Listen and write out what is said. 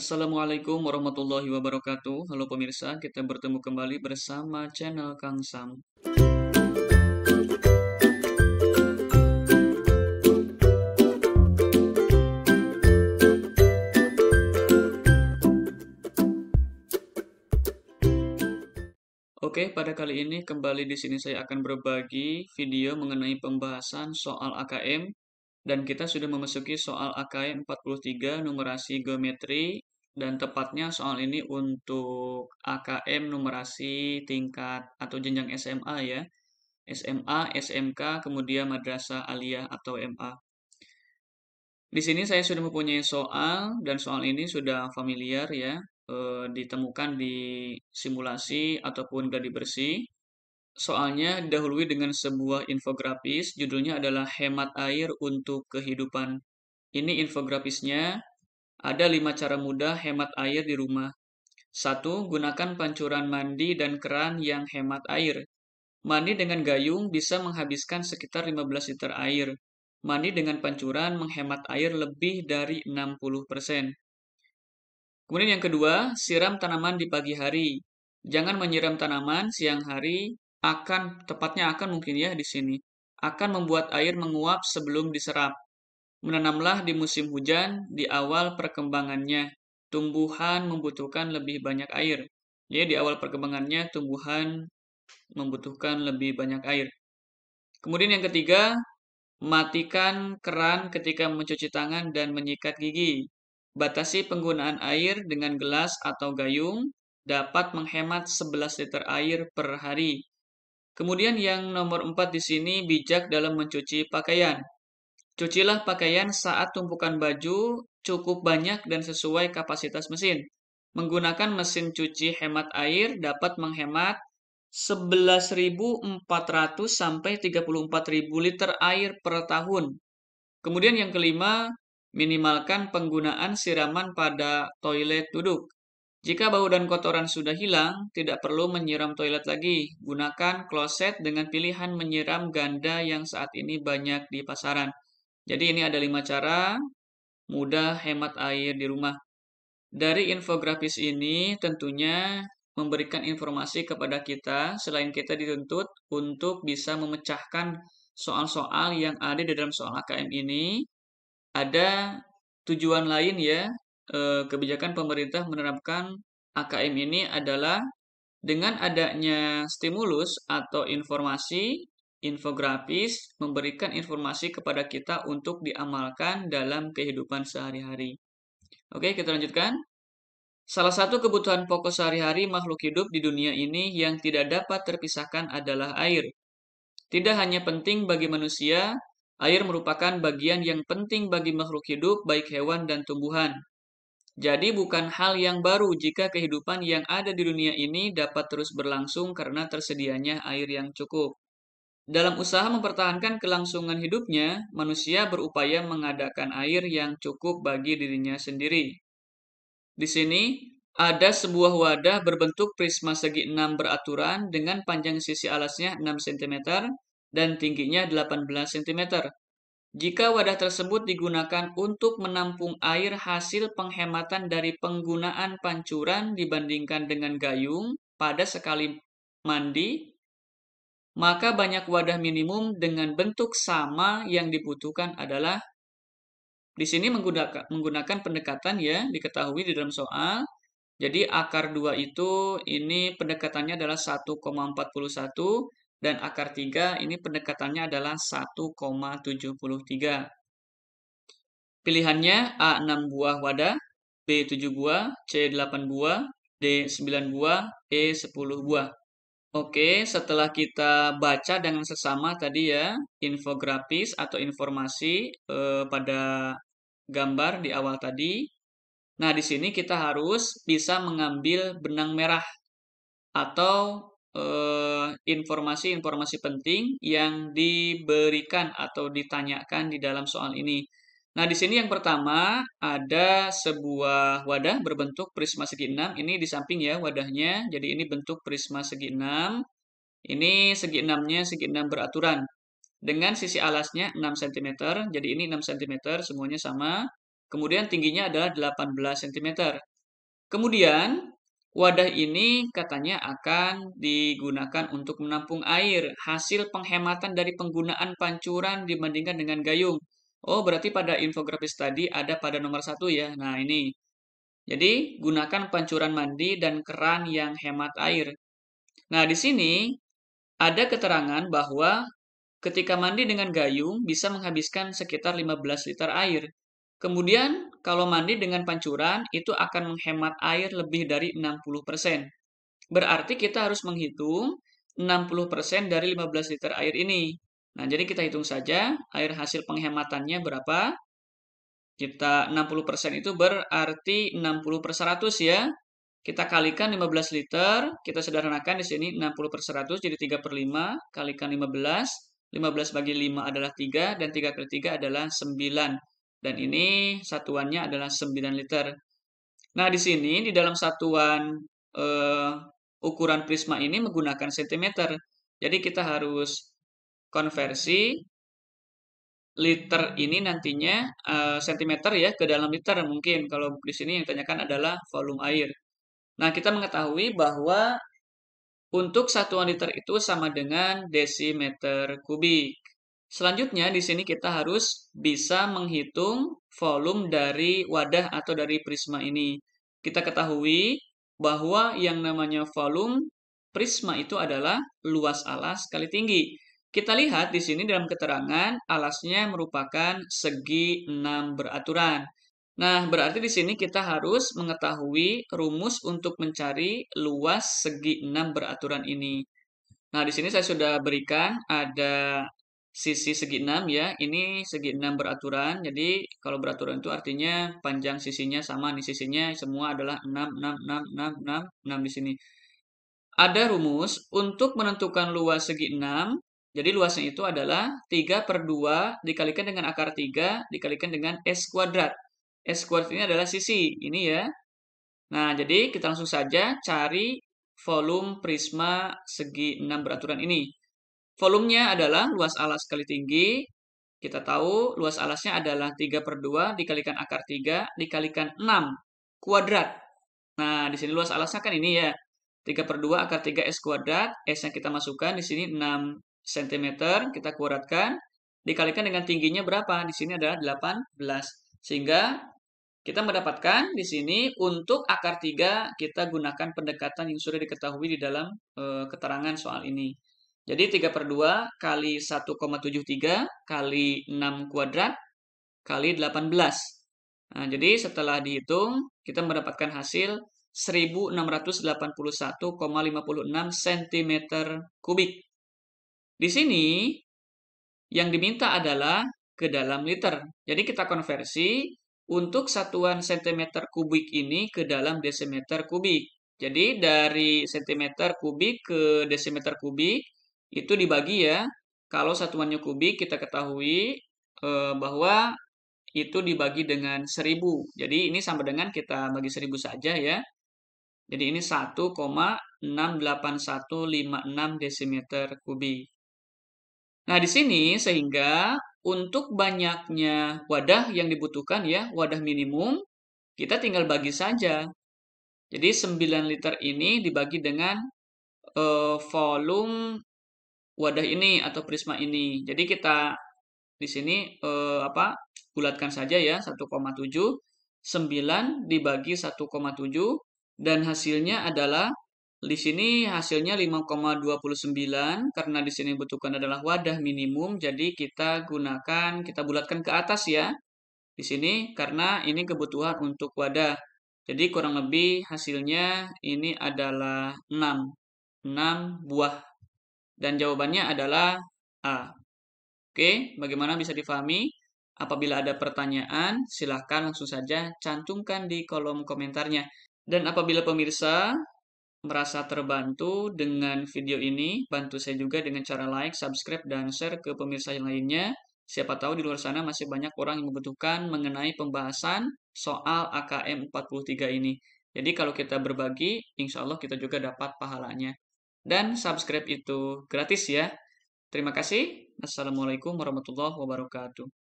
Assalamualaikum warahmatullahi wabarakatuh. Halo pemirsa, kita bertemu kembali bersama channel Kang Sam. Oke, pada kali ini kembali di sini saya akan berbagi video mengenai pembahasan soal AKM dan kita sudah memasuki soal AKM 43 numerasi geometri dan tepatnya soal ini untuk AKM numerasi tingkat atau jenjang SMA ya. SMA, SMK, kemudian Madrasah Aliyah atau MA. Di sini saya sudah mempunyai soal dan soal ini sudah familiar ya, ditemukan di simulasi ataupun gladi bersih. Soalnya didahului dengan sebuah infografis, judulnya adalah Hemat Air untuk Kehidupan. Ini infografisnya, ada 5 cara mudah hemat air di rumah. 1. Gunakan pancuran mandi dan keran yang hemat air. Mandi dengan gayung bisa menghabiskan sekitar 15 liter air. Mandi dengan pancuran menghemat air lebih dari 60%. Kemudian yang kedua, siram tanaman di pagi hari. Jangan menyiram tanaman siang hari, tepatnya akan mungkin ya di sini, akan membuat air menguap sebelum diserap. Menanamlah di musim hujan di awal perkembangannya. Tumbuhan membutuhkan lebih banyak air. Ya, di awal perkembangannya tumbuhan membutuhkan lebih banyak air. Kemudian yang ketiga, matikan keran ketika mencuci tangan dan menyikat gigi. Batasi penggunaan air dengan gelas atau gayung dapat menghemat 11 liter air per hari. Kemudian yang nomor 4 di sini bijak dalam mencuci pakaian. Cucilah pakaian saat tumpukan baju cukup banyak dan sesuai kapasitas mesin. Menggunakan mesin cuci hemat air dapat menghemat 11.400 sampai 34.000 liter air per tahun. Kemudian yang kelima, minimalkan penggunaan siraman pada toilet duduk. Jika bau dan kotoran sudah hilang, tidak perlu menyiram toilet lagi. Gunakan kloset dengan pilihan menyiram ganda yang saat ini banyak di pasaran. Jadi ini ada 5 cara mudah hemat air di rumah. Dari infografis ini tentunya memberikan informasi kepada kita, selain kita dituntut untuk bisa memecahkan soal-soal yang ada di dalam soal AKM ini, ada tujuan lain ya, kebijakan pemerintah menerapkan AKM ini adalah dengan adanya stimulus atau informasi, infografis memberikan informasi kepada kita untuk diamalkan dalam kehidupan sehari-hari. Oke, kita lanjutkan. Salah satu kebutuhan pokok sehari-hari makhluk hidup di dunia ini yang tidak dapat terpisahkan adalah air. Tidak hanya penting bagi manusia, air merupakan bagian yang penting bagi makhluk hidup, baik hewan dan tumbuhan. Jadi bukan hal yang baru jika kehidupan yang ada di dunia ini dapat terus berlangsung karena tersedianya air yang cukup. Dalam usaha mempertahankan kelangsungan hidupnya, manusia berupaya mengadakan air yang cukup bagi dirinya sendiri. Di sini ada sebuah wadah berbentuk prisma segi 6 beraturan dengan panjang sisi alasnya 6 cm dan tingginya 18 cm. Jika wadah tersebut digunakan untuk menampung air hasil penghematan dari penggunaan pancuran dibandingkan dengan gayung pada sekali mandi, maka banyak wadah minimum dengan bentuk sama yang dibutuhkan adalah di sini menggunakan pendekatan ya, diketahui di dalam soal. Jadi akar 2 itu ini pendekatannya adalah 1,41 dan akar 3 ini pendekatannya adalah 1,73. Pilihannya A 6 buah wadah, B 7 buah, C 8 buah, D 9 buah, E 10 buah. Oke, setelah kita baca dengan sesama tadi ya, infografis atau informasi pada gambar di awal tadi. Nah, di sini kita harus bisa mengambil benang merah atau informasi-informasi penting yang diberikan atau ditanyakan di dalam soal ini. Nah, di sini yang pertama ada sebuah wadah berbentuk prisma segi 6. Ini di samping ya wadahnya. Jadi ini bentuk prisma segi 6. Ini segi 6-nya segi 6 beraturan. Dengan sisi alasnya 6 cm. Jadi ini 6 cm semuanya sama. Kemudian tingginya adalah 18 cm. Kemudian, wadah ini katanya akan digunakan untuk menampung air, hasil penghematan dari penggunaan pancuran dibandingkan dengan gayung. Oh, berarti pada infografis tadi ada pada nomor 1 ya. Nah, ini. Jadi, gunakan pancuran mandi dan keran yang hemat air. Nah, di sini ada keterangan bahwa ketika mandi dengan gayung bisa menghabiskan sekitar 15 liter air. Kemudian, kalau mandi dengan pancuran itu akan menghemat air lebih dari 60%. Berarti kita harus menghitung 60% dari 15 liter air ini. Nah, jadi kita hitung saja air hasil penghematannya berapa. Kita 60% itu berarti 60 per 100 ya. Kita kalikan 15 liter, kita sederhanakan di sini 60 per 100 jadi 3 per 5, kalikan 15. 15 bagi 5 adalah 3, dan 3 kali 3 adalah 9. Dan ini satuannya adalah 9 liter. Nah, di sini di dalam satuan ukuran prisma ini menggunakan cm. Jadi kita harus konversi liter ini nantinya sentimeter ya ke dalam liter mungkin. Kalau di sini yang ditanyakan adalah volume air. Nah, kita mengetahui bahwa untuk satuan liter itu sama dengan desimeter kubik. Selanjutnya, di sini kita harus bisa menghitung volume dari wadah atau dari prisma ini. Kita ketahui bahwa yang namanya volume prisma itu adalah luas alas kali tinggi. Kita lihat di sini dalam keterangan, alasnya merupakan segi 6 beraturan. Nah, berarti di sini kita harus mengetahui rumus untuk mencari luas segi 6 beraturan ini. Nah, di sini saya sudah berikan ada sisi segi 6 ya. Ini segi 6 beraturan. Jadi, kalau beraturan itu artinya panjang sisinya sama nih sisinya semua adalah 6, 6, 6, 6, 6, 6 di sini. Ada rumus untuk menentukan luas segi 6. Jadi luasnya itu adalah 3 per 2 dikalikan dengan akar 3 dikalikan dengan S kuadrat. S kuadrat ini adalah sisi, ini ya. Nah, jadi kita langsung saja cari volume prisma segi 6 beraturan ini. Volumenya adalah luas alas kali tinggi. Kita tahu luas alasnya adalah 3 per 2 dikalikan akar 3 dikalikan 6 kuadrat. Nah, di sini luas alasnya kan ini ya. 3 per 2 akar 3 S kuadrat. S yang kita masukkan di sini 6 cm. Kita kuadratkan. Dikalikan dengan tingginya berapa? Di sini adalah 18. Sehingga kita mendapatkan di sini untuk akar 3 kita gunakan pendekatan yang sudah diketahui di dalam keterangan soal ini. Jadi 3 per 2 kali 1,73 kali 6 kuadrat kali 18. Nah, jadi setelah dihitung kita mendapatkan hasil 1681,56 cm kubik. Di sini yang diminta adalah ke dalam liter. Jadi kita konversi untuk satuan cm kubik ini ke dalam desimeter kubik. Jadi dari cm kubik ke desimeter kubik itu dibagi ya. Kalau satuannya kubik kita ketahui bahwa itu dibagi dengan 1000. Jadi ini sama dengan kita bagi 1000 saja ya. Jadi ini 1,68156 desimeter kubik. Nah, di sini sehingga untuk banyaknya wadah yang dibutuhkan ya, wadah minimum, kita tinggal bagi saja. Jadi 9 liter ini dibagi dengan volume wadah ini atau prisma ini. Jadi kita di sini bulatkan saja ya 1,7. 9 dibagi 1,7 dan hasilnya adalah di sini hasilnya 5,29 karena di sini dibutuhkan adalah wadah minimum jadi kita bulatkan ke atas ya. Di sini karena ini kebutuhan untuk wadah. Jadi kurang lebih hasilnya ini adalah 6 buah dan jawabannya adalah A. Oke, bagaimana bisa difahami? Apabila ada pertanyaan, silahkan langsung saja cantumkan di kolom komentarnya. Dan apabila pemirsa merasa terbantu dengan video ini, bantu saya juga dengan cara like, subscribe, dan share ke pemirsa yang lainnya. Siapa tahu di luar sana masih banyak orang yang membutuhkan mengenai pembahasan soal AKM 43 ini. Jadi kalau kita berbagi, insya Allah kita juga dapat pahalanya. Dan subscribe itu gratis ya. Terima kasih. Assalamualaikum warahmatullahi wabarakatuh.